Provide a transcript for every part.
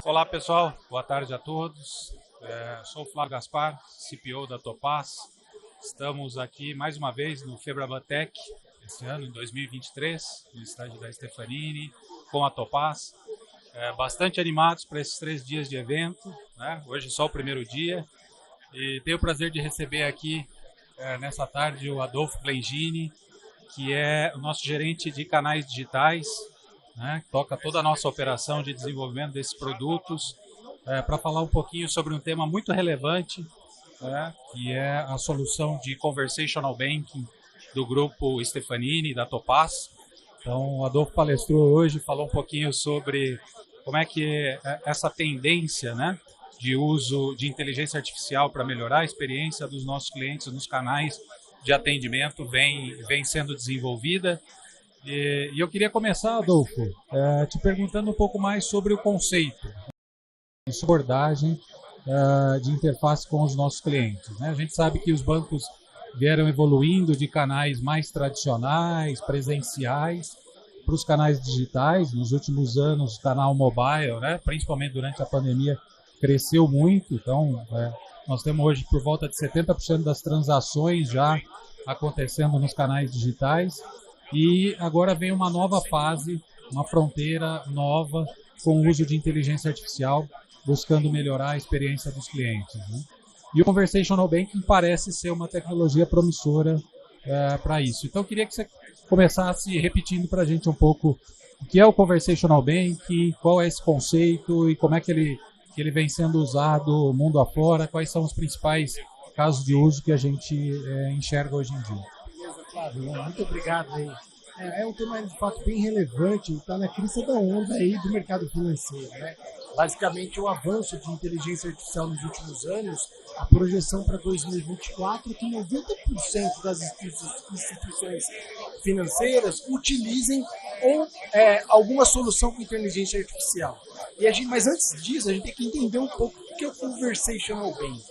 Olá pessoal, boa tarde a todos. Sou o Flávio Gaspar, CPO da Topaz. Estamos aqui mais uma vez no Febraban-Tech, esse ano, em 2023, no estádio da Stefanini, com a Topaz. Bastante animados para esses 3 dias de evento, né? Hoje só o primeiro dia. E tenho o prazer de receber aqui, nessa tarde, o Adolfo Blengini, que é o nosso gerente de canais digitais, né, que toca toda a nossa operação de desenvolvimento desses produtos, para falar um pouquinho sobre um tema muito relevante, que é a solução de Conversational Banking do grupo Stefanini, da Topaz. Então, o Adolfo palestrou hoje, falou um pouquinho sobre como é que essa tendência, né, de uso de inteligência artificial para melhorar a experiência dos nossos clientes nos canais de atendimento vem sendo desenvolvida. E eu queria começar, Adolfo, te perguntando um pouco mais sobre o conceito, de abordagem de interface com os nossos clientes, né? A gente sabe que os bancos vieram evoluindo de canais mais tradicionais, presenciais, para os canais digitais. Nos últimos anos, o canal mobile, né, principalmente durante a pandemia, cresceu muito. Então, nós temos hoje por volta de 70% das transações já acontecendo nos canais digitais. E agora vem uma nova fase, uma fronteira nova com o uso de inteligência artificial, buscando melhorar a experiência dos clientes, né? E o Conversational Banking parece ser uma tecnologia promissora para isso. Então eu queria que você começasse repetindo para a gente um pouco o que é o Conversational Banking, qual é esse conceito e como é que ele vem sendo usado mundo afora, quais são os principais casos de uso que a gente enxerga hoje em dia. Flávio, muito obrigado aí. É um tema de fato bem relevante, está na crista da onda aí do mercado financeiro, né? Basicamente, o avanço de inteligência artificial nos últimos anos, a projeção para 2024 é que 90% das instituições financeiras utilizem alguma solução com inteligência artificial. Mas antes disso, a gente tem que entender um pouco o que é o Conversational Banking.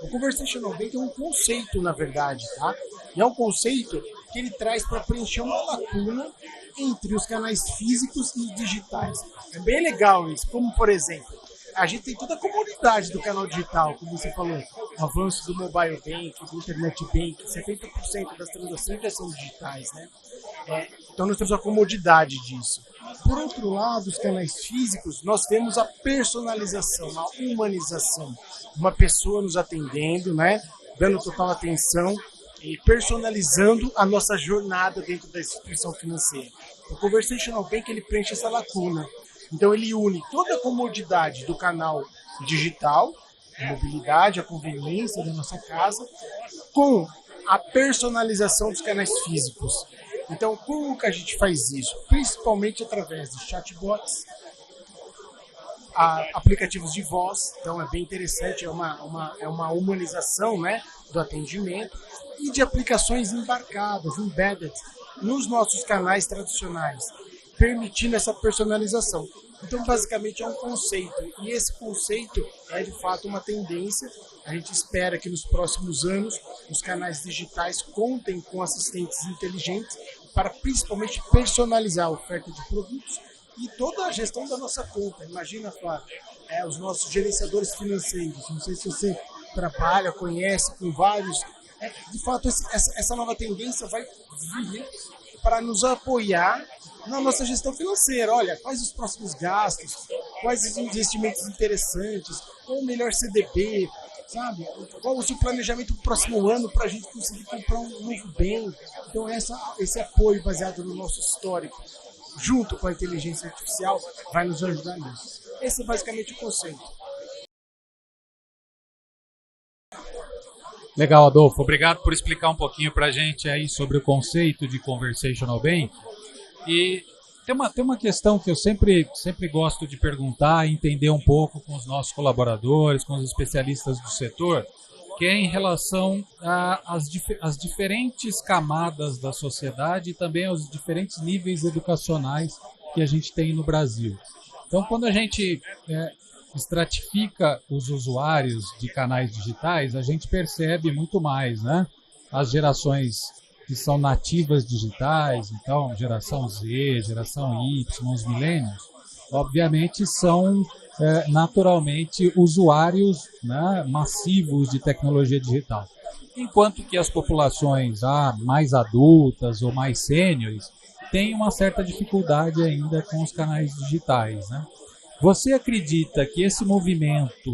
O Conversational Banking é um conceito, na verdade, tá? E é um conceito que ele traz para preencher uma lacuna entre os canais físicos e digitais. É bem legal isso, como por exemplo, a gente tem toda a comunidade do canal digital, como você falou, o avanço do mobile bank, do internet bank, 70% das transações já são digitais, né? Então nós temos a comodidade disso. Por outro lado, os canais físicos, nós temos a personalização, a humanização. Uma pessoa nos atendendo, né? Dando total atenção e personalizando a nossa jornada dentro da instituição financeira. O Conversational Bank ele preenche essa lacuna. Então ele une toda a comodidade do canal digital, a mobilidade, a conveniência da nossa casa, com a personalização dos canais físicos. Então, como que a gente faz isso? Principalmente através de chatbots, aplicativos de voz, então é bem interessante, é uma humanização, né, do atendimento, e de aplicações embarcadas, embedded, nos nossos canais tradicionais, permitindo essa personalização. Então, basicamente, é um conceito, e esse conceito é, de fato, uma tendência. A gente espera que nos próximos anos os canais digitais contem com assistentes inteligentes para, principalmente, personalizar a oferta de produtos e toda a gestão da nossa conta. Imagina, Flávio, os nossos gerenciadores financeiros. Não sei se você trabalha, conhece com vários. De fato, essa nova tendência vai vir para nos apoiar na nossa gestão financeira. Olha, quais os próximos gastos, quais os investimentos interessantes, qual o melhor CDB, sabe? Qual o seu planejamento para o próximo ano para a gente conseguir comprar um novo bem. Então, esse apoio baseado no nosso histórico, junto com a inteligência artificial, vai nos ajudar nisso. Esse é basicamente o conceito. Legal, Adolfo. Obrigado por explicar um pouquinho para a gente aí sobre o conceito de Conversational Banking. E tem uma questão que eu sempre gosto de perguntar e entender um pouco com os nossos colaboradores, com os especialistas do setor, que é em relação às diferentes camadas da sociedade e também aos diferentes níveis educacionais que a gente tem no Brasil. Então, quando a gente estratifica os usuários de canais digitais, a gente percebe muito mais, né? As gerações que são nativas digitais, então geração Z, geração Y, os milênios, obviamente são naturalmente usuários, né, massivos de tecnologia digital. Enquanto que as populações mais adultas ou mais sêniores têm uma certa dificuldade ainda com os canais digitais, né? Você acredita que esse movimento,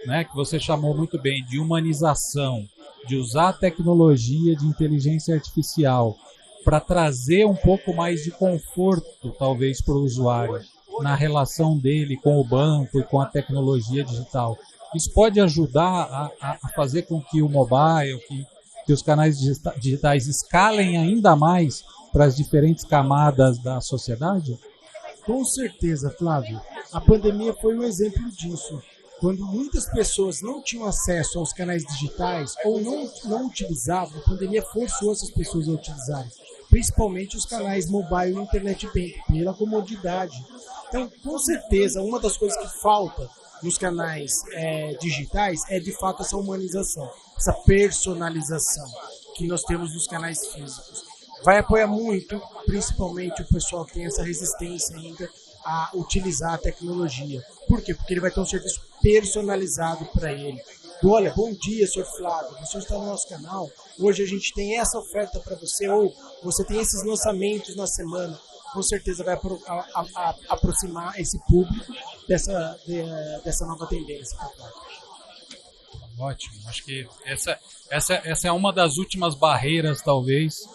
né, que você chamou muito bem de humanização, de usar a tecnologia de inteligência artificial para trazer um pouco mais de conforto, talvez, para o usuário, na relação dele com o banco e com a tecnologia digital, isso pode ajudar a fazer com que o mobile, que os canais digitais escalem ainda mais para as diferentes camadas da sociedade? Com certeza, Flávio. A pandemia foi um exemplo disso. Quando muitas pessoas não tinham acesso aos canais digitais ou não utilizavam, a pandemia forçou essas pessoas a utilizarem, principalmente os canais mobile e internet banking, pela comodidade. Então, com certeza, uma das coisas que falta nos canais digitais é, de fato, essa humanização, essa personalização que nós temos nos canais físicos. Vai apoiar muito, principalmente o pessoal que tem essa resistência ainda a utilizar a tecnologia. Por quê? Porque ele vai ter um serviço personalizado para ele. Olha, bom dia, Sr. Flávio, você está no nosso canal, hoje a gente tem essa oferta para você, ou você tem esses lançamentos na semana. Com certeza vai aproximar esse público dessa nova tendência. Ótimo, acho que essa é uma das últimas barreiras, talvez,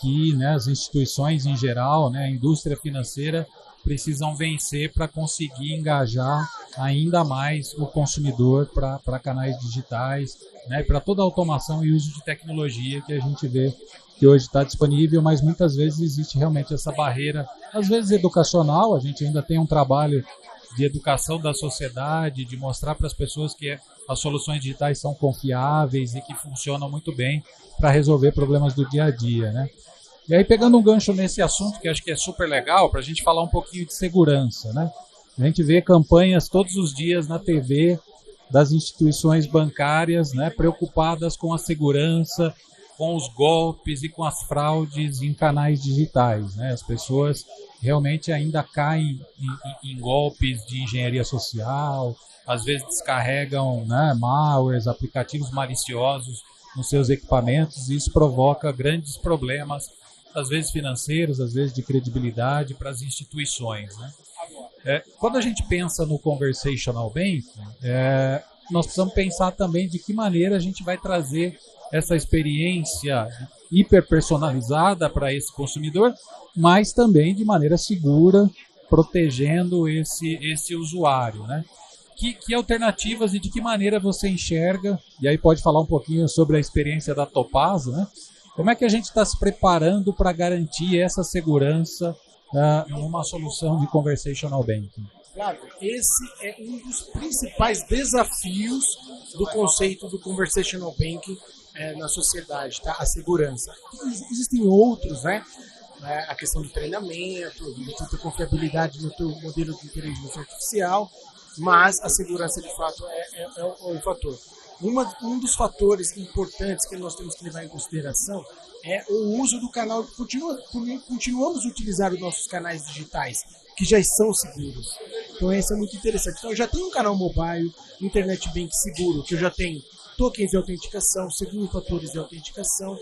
que, né, as instituições em geral, né, a indústria financeira, precisam vencer para conseguir engajar ainda mais o consumidor para canais digitais, né, para toda a automação e uso de tecnologia que a gente vê que hoje está disponível, mas muitas vezes existe realmente essa barreira, às vezes educacional. A gente ainda tem um trabalho de educação da sociedade, de mostrar para as pessoas que as soluções digitais são confiáveis e que funcionam muito bem para resolver problemas do dia a dia, né? E aí, pegando um gancho nesse assunto, que acho que é super legal, para a gente falar um pouquinho de segurança, né? A gente vê campanhas todos os dias na TV das instituições bancárias, né, preocupadas com a segurança, com os golpes e com as fraudes em canais digitais, né? As pessoas realmente ainda caem em golpes de engenharia social, às vezes descarregam, né, malwares, aplicativos maliciosos nos seus equipamentos, e isso provoca grandes problemas, às vezes financeiros, às vezes de credibilidade para as instituições, né? Quando a gente pensa no conversational banking, nós precisamos pensar também de que maneira a gente vai trazer essa experiência hiperpersonalizada para esse consumidor, mas também de maneira segura, protegendo esse usuário, né? Que alternativas e de que maneira você enxerga, e aí pode falar um pouquinho sobre a experiência da Topaz, né? Como é que a gente está se preparando para garantir essa segurança numa solução de conversational banking? Claro, esse é um dos principais desafios do conceito do conversational banking na sociedade, tá? A segurança. Existem outros, né? A questão do treinamento, da confiabilidade no teu modelo de inteligência artificial, mas a segurança, de fato, é um fator. Um dos fatores importantes que nós temos que levar em consideração é o uso do canal. Continuamos a utilizar os nossos canais digitais, que já são seguros. Então, isso é muito interessante. Então, eu já tenho um canal mobile, internet bank seguro, que eu já tenho tokens de autenticação, segundo fatores de autenticação,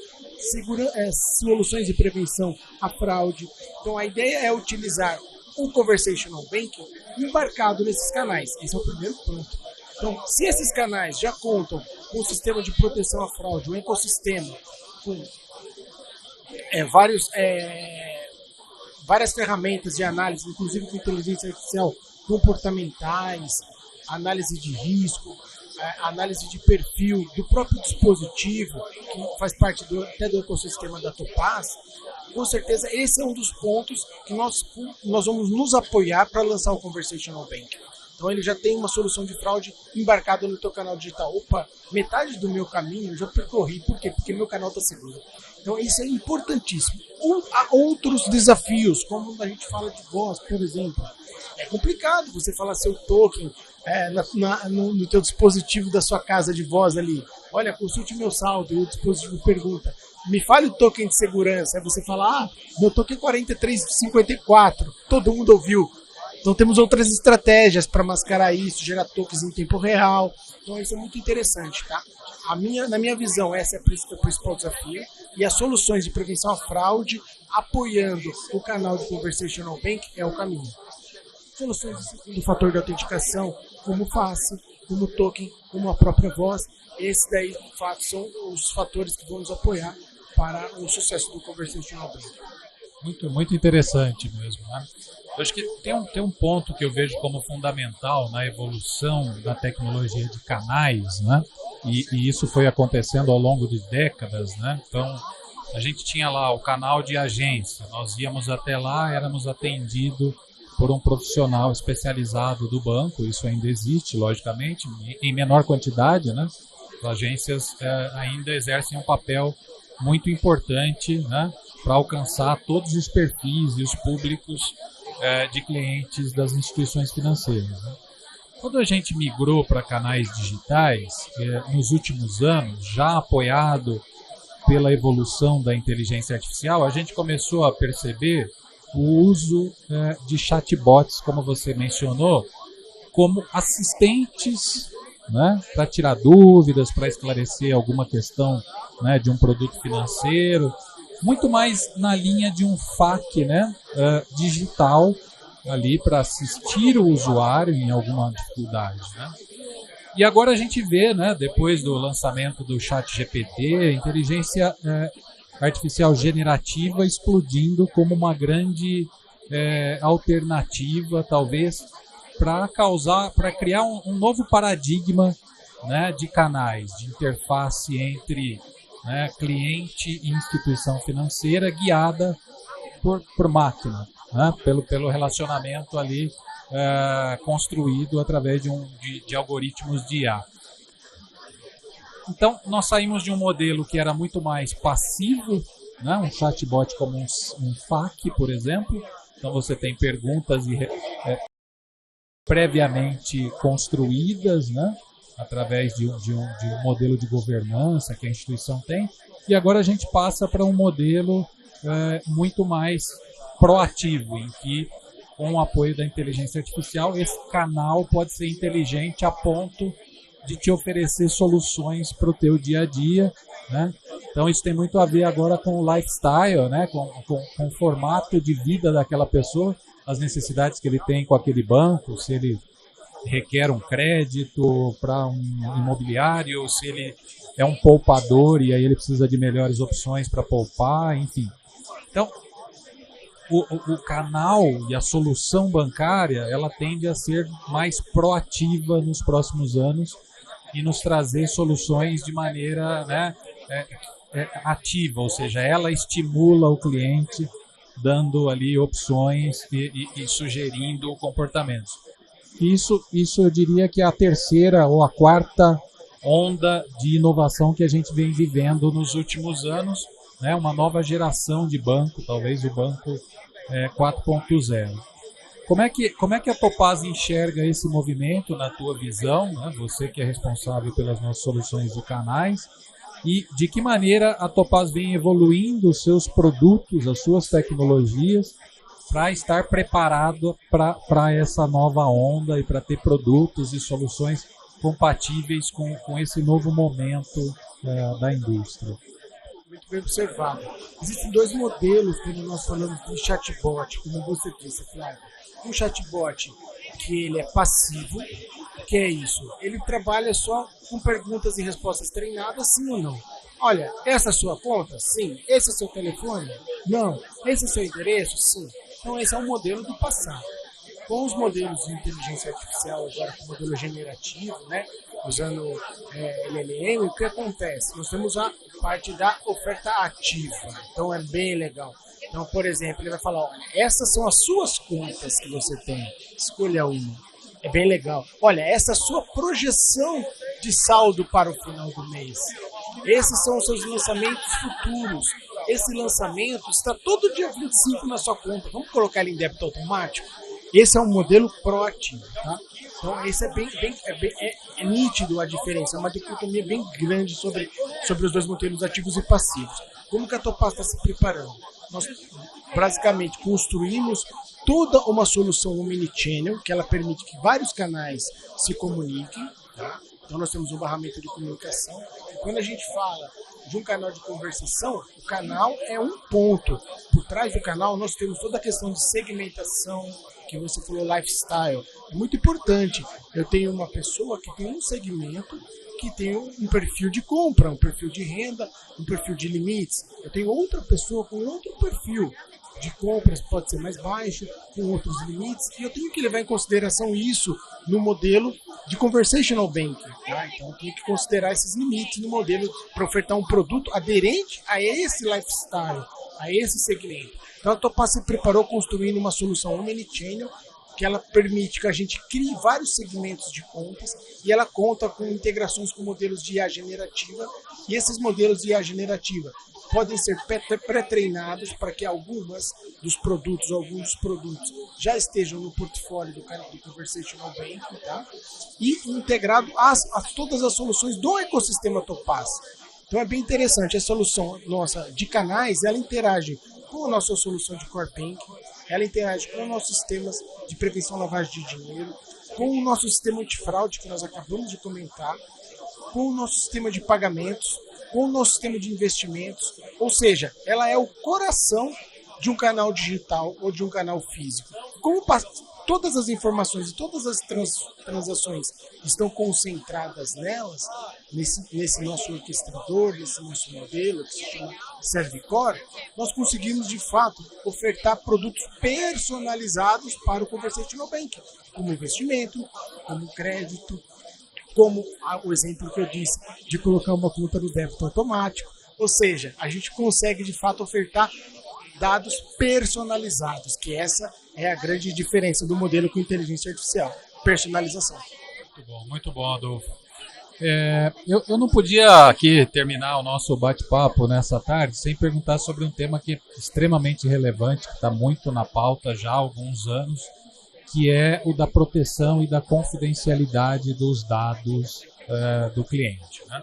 soluções de prevenção à fraude. Então, a ideia é utilizar o conversational banking embarcado nesses canais. Esse é o primeiro ponto. Então, se esses canais já contam com um sistema de proteção à fraude, um ecossistema com várias ferramentas de análise, inclusive com inteligência artificial, comportamentais, análise de risco, análise de perfil do próprio dispositivo, que faz parte até do ecossistema da Topaz, com certeza esse é um dos pontos que nós vamos nos apoiar para lançar o Conversational Banking. Então ele já tem uma solução de fraude embarcada no teu canal digital. Opa, metade do meu caminho eu já percorri. Por quê? Porque meu canal está seguro. Então isso é importantíssimo. Há outros desafios, como a gente fala de voz, por exemplo. É complicado você falar seu token no teu dispositivo da sua casa de voz ali. Olha, consulte meu saldo, e o dispositivo pergunta, me fale o token de segurança. Aí você fala, meu token é 4354, todo mundo ouviu. Então temos outras estratégias para mascarar isso, gerar tokens em tempo real. Então isso é muito interessante, tá? Na minha visão, esse é o principal desafio. E as soluções de prevenção à fraude, apoiando o canal de Conversational Bank, é o caminho. Soluções de segundo fator de autenticação, como face, como token, como a própria voz. Esses daí, de fato, são os fatores que vão nos apoiar para o sucesso do Conversational Bank. Muito, muito interessante mesmo, né? Eu acho que tem um ponto que eu vejo como fundamental na evolução da tecnologia de canais, né? E isso foi acontecendo ao longo de décadas, né? Então, a gente tinha lá o canal de agência, nós íamos até lá, éramos atendidos por um profissional especializado do banco, isso ainda existe, logicamente, em menor quantidade, né? As agências ainda exercem um papel muito importante, né, para alcançar todos os perfis e os públicos de clientes das instituições financeiras, né? Quando a gente migrou para canais digitais, nos últimos anos, já apoiado pela evolução da inteligência artificial, a gente começou a perceber o uso de chatbots, como você mencionou, como assistentes, né, para tirar dúvidas, para esclarecer alguma questão, né, de um produto financeiro, muito mais na linha de um FAQ, né, digital, ali para assistir o usuário em alguma dificuldade, né? E agora a gente vê, né, depois do lançamento do ChatGPT, inteligência artificial generativa explodindo como uma grande alternativa, talvez, para criar um novo paradigma, né, de canais, de interface entre, né, cliente e instituição financeira guiada por máquina, né, pelo relacionamento ali construído através de algoritmos de IA. Então, nós saímos de um modelo que era muito mais passivo, né, um chatbot como um FAQ, por exemplo. Então, você tem perguntas previamente construídas, né, através de um modelo de governança que a instituição tem. E agora a gente passa para um modelo muito mais proativo, em que, com o apoio da inteligência artificial, esse canal pode ser inteligente a ponto de te oferecer soluções para o teu dia a dia, né? Então isso tem muito a ver agora com o lifestyle, né? com o formato de vida daquela pessoa, as necessidades que ele tem com aquele banco, se ele requer um crédito para um imobiliário, se ele é um poupador e aí ele precisa de melhores opções para poupar, enfim. Então, o canal e a solução bancária, ela tende a ser mais proativa nos próximos anos e nos trazer soluções de maneira, né, ativa, ou seja, ela estimula o cliente, dando ali opções e sugerindo comportamentos. Isso eu diria que é a terceira ou a quarta onda de inovação que a gente vem vivendo nos últimos anos, né, uma nova geração de banco, talvez o banco 4.0. Como é que a Topaz enxerga esse movimento na tua visão, né? Você que é responsável pelas nossas soluções de canais, e de que maneira a Topaz vem evoluindo os seus produtos, as suas tecnologias, para estar preparado para essa nova onda e para ter produtos e soluções compatíveis com esse novo momento da indústria. Muito bem observado. Existem dois modelos quando nós falamos de chatbot, como você disse, Flávio. Um chatbot que ele é passivo, que é isso, ele trabalha só com perguntas e respostas treinadas, sim ou não. Olha, essa é a sua conta? Sim. Esse é o seu telefone? Não. Esse é o seu endereço? Sim. Então esse é um modelo do passado. Com os modelos de inteligência artificial, agora com o modelo generativo, né, usando LLM, o que acontece? Nós temos a parte da oferta ativa, então é bem legal. Então, por exemplo, ele vai falar, olha, essas são as suas contas que você tem, escolha uma. É bem legal. Olha, essa é a sua projeção de saldo para o final do mês. Esses são os seus lançamentos futuros. Esse lançamento está todo dia 25 na sua conta. Vamos colocar ele em débito automático? Esse é um modelo proativo, tá? Então, esse é nítido a diferença, é uma dicotomia bem grande sobre os dois modelos ativos e passivos. Como que a Topaz está se preparando? basicamente construímos toda uma solução omnichannel, que ela permite que vários canais se comuniquem, tá? Então nós temos um barramento de comunicação. E quando a gente fala de um canal de conversação, o canal é um ponto. Por trás do canal nós temos toda a questão de segmentação, que você falou, lifestyle. É muito importante. Eu tenho uma pessoa que tem um segmento, que tem um perfil de compra, um perfil de renda, um perfil de limites. Eu tenho outra pessoa com outro perfil de compras, pode ser mais baixo, com outros limites, e eu tenho que levar em consideração isso no modelo de conversational banking. Tá? Então eu tenho que considerar esses limites no modelo para ofertar um produto aderente a esse lifestyle, a esse segmento. Então a Topaz se preparou construindo uma solução omnichannel, que ela permite que a gente crie vários segmentos de contas, e ela conta com integrações com modelos de IA generativa, e esses modelos de IA generativa podem ser pré-treinados para que alguns dos produtos já estejam no portfólio do Conversational Banking, tá? E integrado a todas as soluções do ecossistema Topaz. Então é bem interessante, a solução nossa de canais, ela interage com a nossa solução de Core Banking, ela interage com os nossos sistemas de prevenção à lavagem de dinheiro, com o nosso sistema antifraude, que nós acabamos de comentar, com o nosso sistema de pagamentos, com o nosso sistema de investimentos, ou seja, ela é o coração de um canal digital ou de um canal físico. Como todas as informações e todas as transações estão concentradas nelas, nesse nosso orquestrador, nesse nosso modelo que se chama Servicore, nós conseguimos de fato ofertar produtos personalizados para o Conversational Banking, como investimento, como crédito, como o exemplo que eu disse de colocar uma conta no débito automático. Ou seja, a gente consegue de fato ofertar dados personalizados, que essa é a grande diferença do modelo com inteligência artificial, personalização. Muito bom, Adolfo. Eu não podia aqui terminar o nosso bate-papo nessa tarde sem perguntar sobre um tema que é extremamente relevante, que está muito na pauta já há alguns anos, que é o da proteção e da confidencialidade dos dados do cliente, né?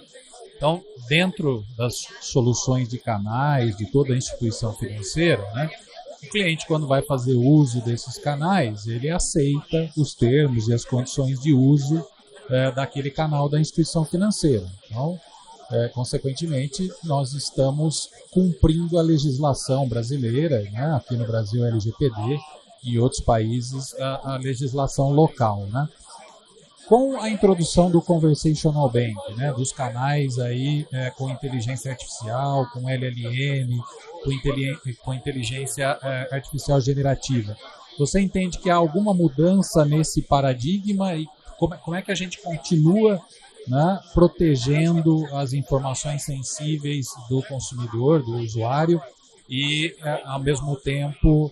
Então, dentro das soluções de canais, de toda a instituição financeira, né, o cliente, quando vai fazer uso desses canais, ele aceita os termos e as condições de uso daquele canal da instituição financeira. Então, consequentemente, nós estamos cumprindo a legislação brasileira, né, aqui no Brasil, a LGPD, e outros países a legislação local, né? Com a introdução do Conversational Bank, né, dos canais aí com inteligência artificial, com LLM, com inteligência artificial generativa, você entende que há alguma mudança nesse paradigma e como é que a gente continua, né, protegendo as informações sensíveis do consumidor, do usuário, e ao mesmo tempo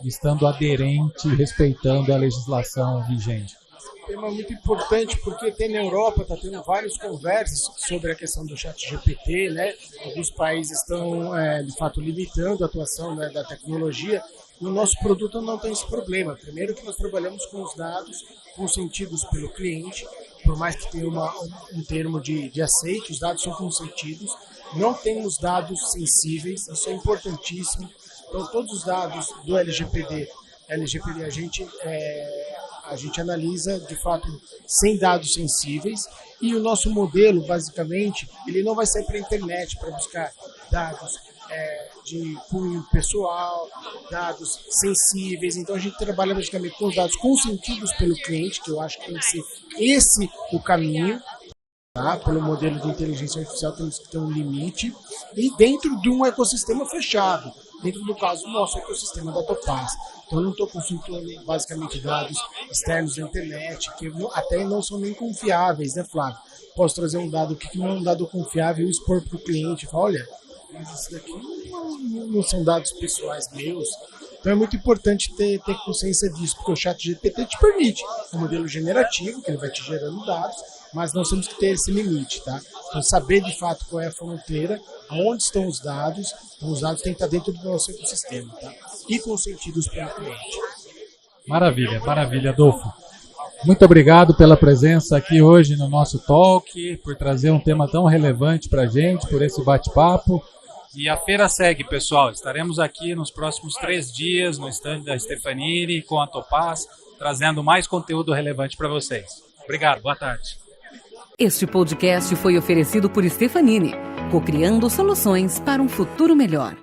estando aderente, respeitando a legislação vigente? Tema muito importante, porque tem na Europa, está tendo várias conversas sobre a questão do chat GPT, né? Alguns países estão, de fato, limitando a atuação, né, da tecnologia. No nosso produto não tem esse problema. Primeiro que nós trabalhamos com os dados consentidos pelo cliente, por mais que tenha um termo de aceite, os dados são consentidos. Não temos dados sensíveis, isso é importantíssimo. Então, todos os dados do LGPD a gente analisa, de fato, sem dados sensíveis, e o nosso modelo, basicamente, ele não vai sair para a internet para buscar dados de cunho pessoal, dados sensíveis. Então, a gente trabalha basicamente com os dados consentidos pelo cliente, que eu acho que tem que ser esse o caminho. Tá? Pelo modelo de inteligência artificial temos que ter um limite, e dentro de um ecossistema fechado, dentro do caso do nosso ecossistema da Topaz. Então eu não estou consultando basicamente dados externos da internet, que até não são nem confiáveis, né, Flávio? Posso trazer um dado que não é um dado confiável e expor para o cliente, falar, olha, mas isso daqui não são dados pessoais meus. Então é muito importante ter consciência disso, porque o ChatGPT te permite um modelo generativo, que ele vai te gerando dados, mas nós temos que ter esse limite, tá? Então, saber de fato qual é a fronteira, aonde estão os dados. Então, os dados têm que estar dentro do nosso ecossistema, tá? E consentidos pelo cliente. Maravilha, maravilha, Adolfo. Muito obrigado pela presença aqui hoje no nosso talk, por trazer um tema tão relevante para a gente, por esse bate-papo. E a feira segue, pessoal. Estaremos aqui nos próximos 3 dias no stand da Stefanini com a Topaz, trazendo mais conteúdo relevante para vocês. Obrigado, boa tarde. Este podcast foi oferecido por Stefanini, co-criando soluções para um futuro melhor.